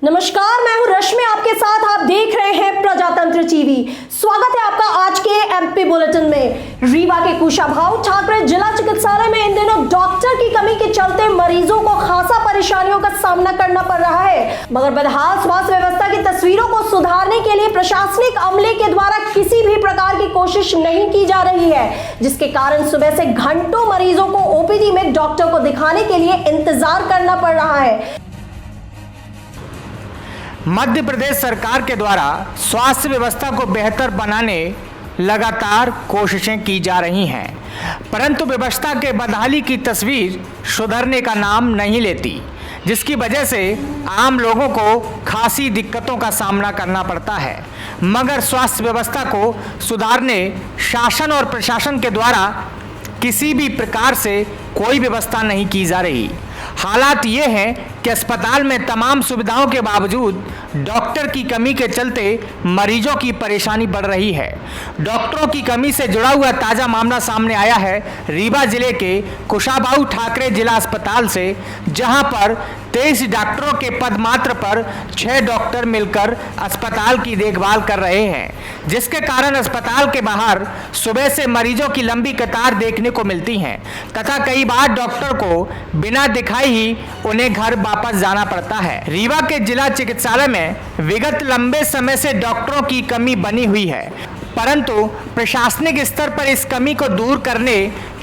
नमस्कार, मैं हूं रश्मि, आपके साथ आप देख रहे हैं प्रजातंत्र टीवी। स्वागत है आपका आज के एमपी बुलेटिन में। रीवा के कुशाभाऊ ठाकरे जिला चिकित्सालय में इन दिनों डॉक्टर की कमी के चलते मरीजों को खासा परेशानियों का सामना करना पड़ रहा है, मगर बदहाल स्वास्थ्य व्यवस्था की तस्वीरों को सुधारने के लिए प्रशासनिक अमले के द्वारा किसी भी प्रकार की कोशिश नहीं की जा रही है, जिसके कारण सुबह से घंटों मरीजों को ओपीडी में डॉक्टर को दिखाने के लिए इंतजार करना पड़ रहा है। मध्य प्रदेश सरकार के द्वारा स्वास्थ्य व्यवस्था को बेहतर बनाने लगातार कोशिशें की जा रही हैं, परंतु व्यवस्था के बदहाली की तस्वीर सुधरने का नाम नहीं लेती, जिसकी वजह से आम लोगों को खासी दिक्कतों का सामना करना पड़ता है। मगर स्वास्थ्य व्यवस्था को सुधारने शासन और प्रशासन के द्वारा किसी भी प्रकार से कोई व्यवस्था नहीं की जा रही। हालात ये हैं कि अस्पताल में तमाम सुविधाओं के बावजूद डॉक्टर की कमी के चलते मरीजों की परेशानी बढ़ रही है। डॉक्टरों की कमी से जुड़ा हुआ ताज़ा मामला सामने आया है रीवा जिले के कुशाभाऊ ठाकरे जिला अस्पताल से, जहां पर 23 डॉक्टरों के पद मात्र पर 6 डॉक्टर मिलकर अस्पताल की देखभाल कर रहे हैं, जिसके कारण अस्पताल के बाहर सुबह से मरीजों की लंबी कतार देखने को मिलती हैं तथा कई बार डॉक्टर को बिना दिखाई ही उन्हें घर वापस जाना पड़ता है। रीवा के जिला चिकित्सालय में विगत लंबे समय से डॉक्टरों की कमी बनी हुई है, परंतु प्रशासनिक स्तर पर इस कमी को दूर करने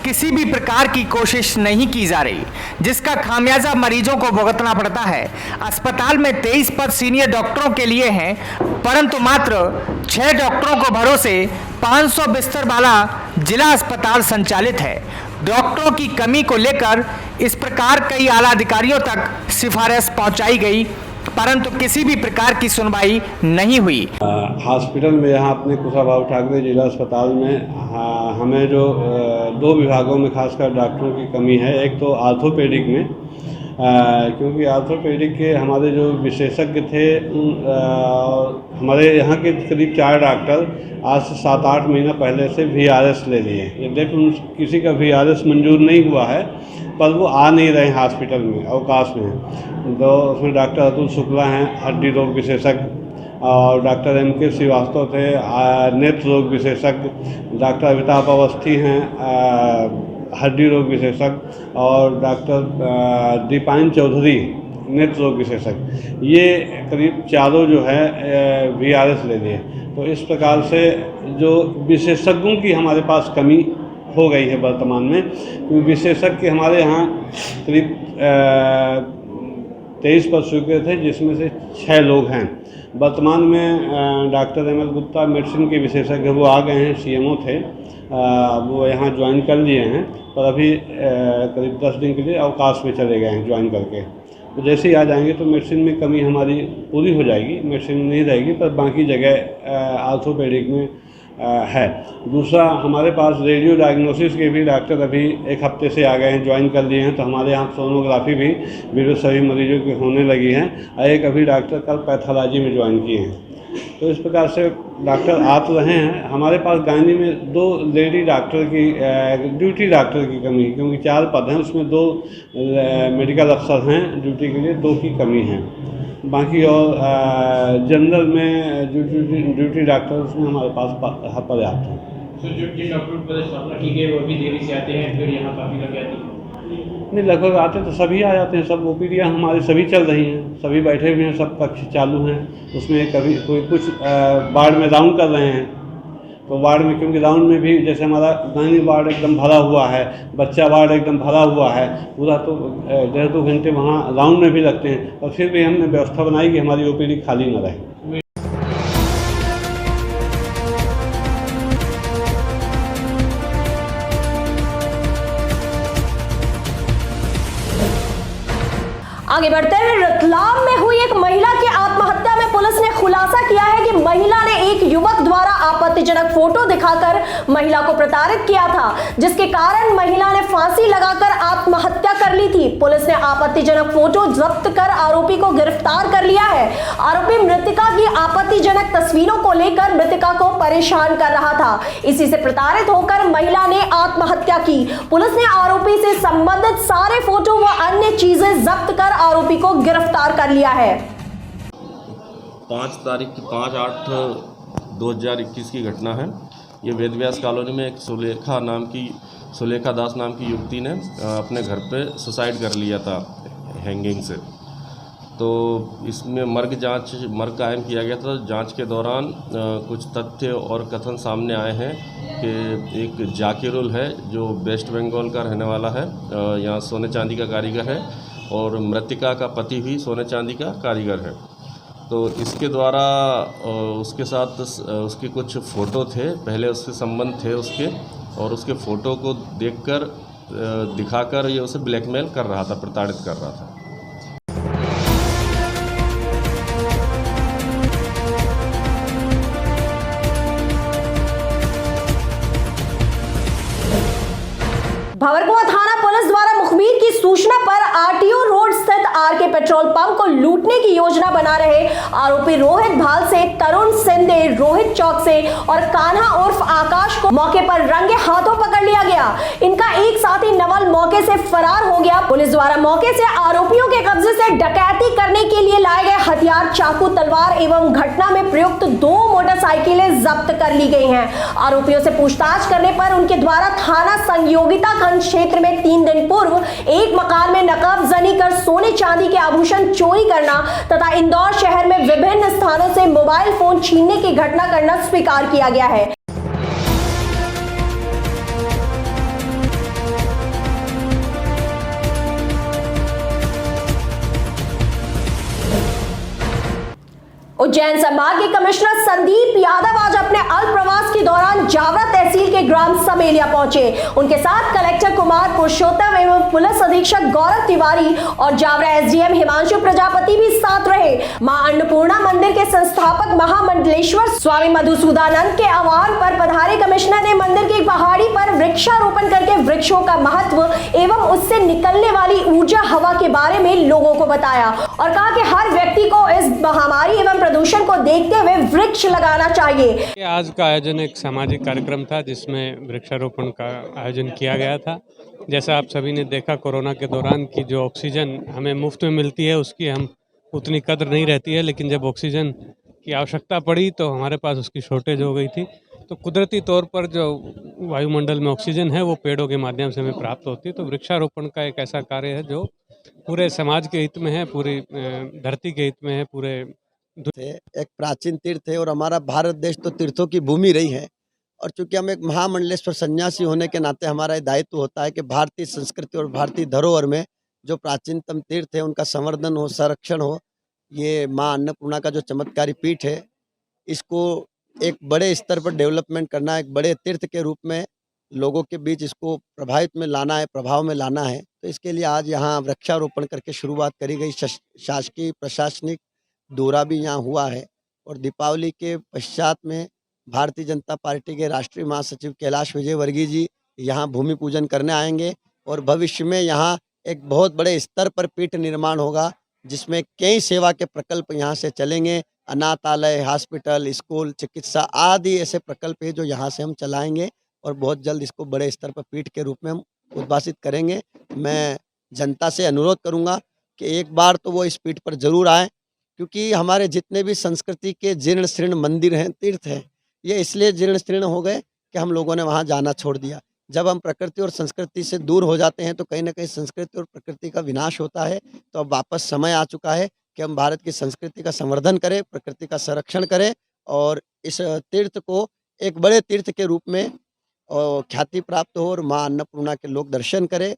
किसी भी प्रकार की कोशिश नहीं की जा रही, जिसका खामियाजा मरीजों को भुगतना पड़ता है। अस्पताल में 23 पद सीनियर डॉक्टरों के लिए हैं, परंतु मात्र 6 डॉक्टरों को भरोसे 500 बिस्तर वाला जिला अस्पताल संचालित है। डॉक्टरों की कमी को लेकर इस प्रकार कई आला अधिकारियों तक सिफारिश पहुंचाई गई, परंतु किसी भी प्रकार की सुनवाई नहीं हुई। हॉस्पिटल में यहाँ अपने कुशाभाऊ ठाकरे जिला अस्पताल में हमें जो 2 विभागों में खासकर डॉक्टरों की कमी है। एक तो आर्थोपेडिक में, क्योंकि आर्थोपेडिक के हमारे जो विशेषज्ञ थे हमारे यहाँ के करीब 4 डॉक्टर आज से 7-8 महीना पहले से VRS ले लिए। यद्यपि किसी का VRS मंजूर नहीं हुआ है, पर वो आ नहीं रहे हैं हॉस्पिटल में, अवकाश में। तो उसमें डॉक्टर अतुल शुक्ला हैं, हड्डी रोग विशेषज्ञ, और डॉक्टर M.K. श्रीवास्तव थे, नेत्र रोग विशेषज्ञ, डॉक्टर अमिताभ अवस्थी हैं, हड्डी रोग विशेषज्ञ, और डॉक्टर दीपायन चौधरी, नेत्र रोग विशेषज्ञ। ये करीब चारों जो है VRS ले लिए। तो इस प्रकार से जो विशेषज्ञों की हमारे पास कमी हो गई है वर्तमान में, क्योंकि विशेषज्ञ हमारे यहाँ करीब 23 पद स्वीकृत थे, जिसमें से 6 लोग हैं। वर्तमान में डॉक्टर ML गुप्ता मेडिसिन के विशेषज्ञ वो आ गए हैं, CMO थे, वो यहाँ ज्वाइन कर लिए हैं, पर अभी करीब 10 दिन के लिए अवकाश में चले गए हैं ज्वाइन करके। तो जैसे ही आ जाएंगे तो मेडिसिन में कमी हमारी पूरी हो जाएगी, मेडिसिन नहीं रहेगी, पर बाकी जगह आर्थोपेडिक में है। दूसरा, हमारे पास रेडियो डायग्नोसिस के भी डॉक्टर अभी 1 हफ्ते से आ गए हैं, ज्वाइन कर लिए हैं। तो हमारे यहाँ सोनोग्राफी भी सभी मरीजों की होने लगी है। एक अभी डॉक्टर कल पैथोलॉजी में ज्वाइन किए हैं। तो इस प्रकार से डॉक्टर आ तो रहे हैं। हमारे पास गायनी में 2 लेडी डॉक्टर की ड्यूटी डॉक्टर की कमी, क्योंकि 4 पद हैं, उसमें 2 मेडिकल अफसर हैं ड्यूटी के लिए, 2 की कमी है। बाकी और जनरल में ड्यूटी डॉक्टर उसमें हमारे पास पर्याप्त हैं। तो जो जिन डॉक्टरों की स्थापना की गई वो भी देरी से आते हैं, फिर यहाँ काफ़ी लग जाती है? नहीं, लगभग आते तो सभी आ जाते हैं। सब ओपीडियाँ हमारी सभी चल रही हैं, सभी बैठे हुए हैं, सब कक्ष चालू हैं। उसमें कभी कोई कुछ वार्ड में राउंड कर रहे हैं, तो वार्ड में, क्योंकि राउंड में भी जैसे हमारा गायनी वार्ड एकदम भरा हुआ है, बच्चा वार्ड एकदम भरा हुआ है पूरा, तो 1.5-2 घंटे वहाँ राउंड में भी लगते हैं। और फिर भी हमने व्यवस्था बनाई कि हमारी ओपीडी खाली न रहे। आगे बढ़ते हैं, रतलाम में हुई एक महिला की आत्महत्या में पुलिस ने खुलासा किया है कि महिला ने एक युवक द्वारा आपत्तिजनक फोटो दिखाकर महिला को प्रताड़ित किया था, जिसके कारण महिला ने फांसी लगाकर आत्महत्या कर ली थी। पुलिस ने आपत्तिजनक फोटो जब्त कर आरोपी को गिरफ्तार कर लिया है। आरोपी मृतका की आपत्तिजनक तस्वीरों को लेकर मृतका को परेशान कर रहा था। इसी से प्रताड़ित होकर महिला ने आत्महत्या की। पुलिस ने आरोपी से संबंधित सारे फोटो व अन्य चीजें जब्त कर आरोपी को गिरफ्तार कर लिया है। 5/8/2021 की घटना है। ये वेदव्यास कॉलोनी में एक सुलेखा दास नाम की युवती ने अपने घर पे सुसाइड कर लिया था हैंगिंग से। तो इसमें मर्ग कायम किया गया था। जांच के दौरान कुछ तथ्य और कथन सामने आए हैं कि एक जाकिरुल है जो वेस्ट बंगाल का रहने वाला है, यहाँ सोने चांदी का कारीगर है, और मृतिका का पति भी सोने चांदी का कारीगर है। तो इसके द्वारा उसके साथ उसके कुछ फ़ोटो थे, पहले उससे संबंध थे उसके, और उसके फ़ोटो को दिखाकर ये उसे ब्लैकमेल कर रहा था, प्रताड़ित कर रहा था। भंवरकुआं थाना पुलिस द्वारा मुखबिर की सूचना पर आरटीओ रोड स्थित आरके पेट्रोल पंप को लूटने की योजना बना रहे आरोपी रोहित भाल से, तरुण सिंधे रोहित चौक से और कान्हा उर्फ आकाश को मौके पर रंगे हाथों पकड़ लिया गया। इनका एक साथी नवल मौके से फरार हो गया। पुलिस द्वारा मौके से आरोपियों के कब्जे से डकैती करने के लिए लाए गए हथियार, चाकू, तलवार एवं घटना में प्रयुक्त 2 मोटरसाइकिलें जब्त कर ली गई हैं। आरोपियों से पूछताछ करने पर उनके द्वारा थाना संयोगिता क्षेत्र में 3 दिन पूर्व एक मकान में नकाबजनी कर सोने चांदी के आभूषण चोरी करना तथा इंदौर शहर में विभिन्न स्थानों से मोबाइल फोन छीनने की घटना करना स्वीकार किया गया है। उज्जैन संभाग के कमिश्नर संदीप यादव आज अपने अल्प प्रवास के दौरान जावरा तहसील के ग्राम समेलिया पहुंचे। उनके साथ कलेक्टर कुमार पुरुषोत्तम एवं पुलिस अधीक्षक गौरव तिवारी और जावरा एसडीएम हिमांशु प्रजापति भी साथ रहे। मां अन्नपूर्णा मंदिर के संस्थापक महामंडलेश्वर स्वामी मधुसूदनानंद के आह्वान पर पधारे कमिश्नर ने मंदिर की पहाड़ी पर वृक्षारोपण करके वृक्षों का महत्व एवं उससे निकलने वाली ऊर्जा हवा के बारे में लोगों को बताया और कहा कि हर व्यक्ति को इस महामारी एवं प्रदूषण को देखते हुए वृक्ष लगाना चाहिए। आज का आयोजन एक सामाजिक कार्यक्रम था जिसमें वृक्षारोपण का आयोजन किया गया था। जैसा आप सभी ने देखा, कोरोना के दौरान की जो ऑक्सीजन हमें मुफ्त में मिलती है उसकी हम उतनी कद्र नहीं रहती है, लेकिन जब ऑक्सीजन की आवश्यकता पड़ी तो हमारे पास उसकी शॉर्टेज हो गई थी। तो कुदरती तौर पर जो वायुमंडल में ऑक्सीजन है वो पेड़ों के माध्यम से हमें प्राप्त होती है। तो वृक्षारोपण का एक ऐसा कार्य है जो पूरे समाज के हित में है, पूरी धरती के हित में है। पूरे एक प्राचीन तीर्थ है और हमारा भारत देश तो तीर्थों की भूमि रही है, और चूंकि हम एक महामंडलेश्वर सन्यासी होने के नाते हमारा ये दायित्व होता है कि भारतीय संस्कृति और भारतीय धरोहर में जो प्राचीनतम तीर्थ है उनका संवर्धन हो, संरक्षण हो। ये माँ अन्नपूर्णा का जो चमत्कारी पीठ है, इसको एक बड़े स्तर पर डेवलपमेंट करना, एक बड़े तीर्थ के रूप में लोगों के बीच इसको प्रभावित में लाना है, प्रभाव में लाना है। तो इसके लिए आज यहाँ वृक्षारोपण करके शुरुआत करी गई। शासकीय प्रशासनिक दौरा भी यहाँ हुआ है, और दीपावली के पश्चात में भारतीय जनता पार्टी के राष्ट्रीय महासचिव कैलाश विजयवर्गीय जी यहाँ भूमि पूजन करने आएंगे, और भविष्य में यहाँ एक बहुत बड़े स्तर पर पीठ निर्माण होगा जिसमें कई सेवा के प्रकल्प यहाँ से चलेंगे। अनाथालय, हॉस्पिटल, स्कूल, चिकित्सा आदि ऐसे प्रकल्प है जो यहाँ से हम चलाएंगे, और बहुत जल्द इसको बड़े स्तर पर पीठ के रूप में हम उद्भाषित करेंगे। मैं जनता से अनुरोध करूँगा कि एक बार तो वो इस पीठ पर जरूर आएँ, क्योंकि हमारे जितने भी संस्कृति के जीर्ण शीर्ण मंदिर हैं, तीर्थ हैं, ये इसलिए जीर्ण शीर्ण हो गए कि हम लोगों ने वहाँ जाना छोड़ दिया। जब हम प्रकृति और संस्कृति से दूर हो जाते हैं तो कहीं ना कहीं संस्कृति और प्रकृति का विनाश होता है। तो अब वापस समय आ चुका है कि हम भारत की संस्कृति का संवर्धन करें, प्रकृति का संरक्षण करें, और इस तीर्थ को एक बड़े तीर्थ के रूप में ख्याति प्राप्त हो और माँ अन्नपूर्णा के लोग दर्शन करें।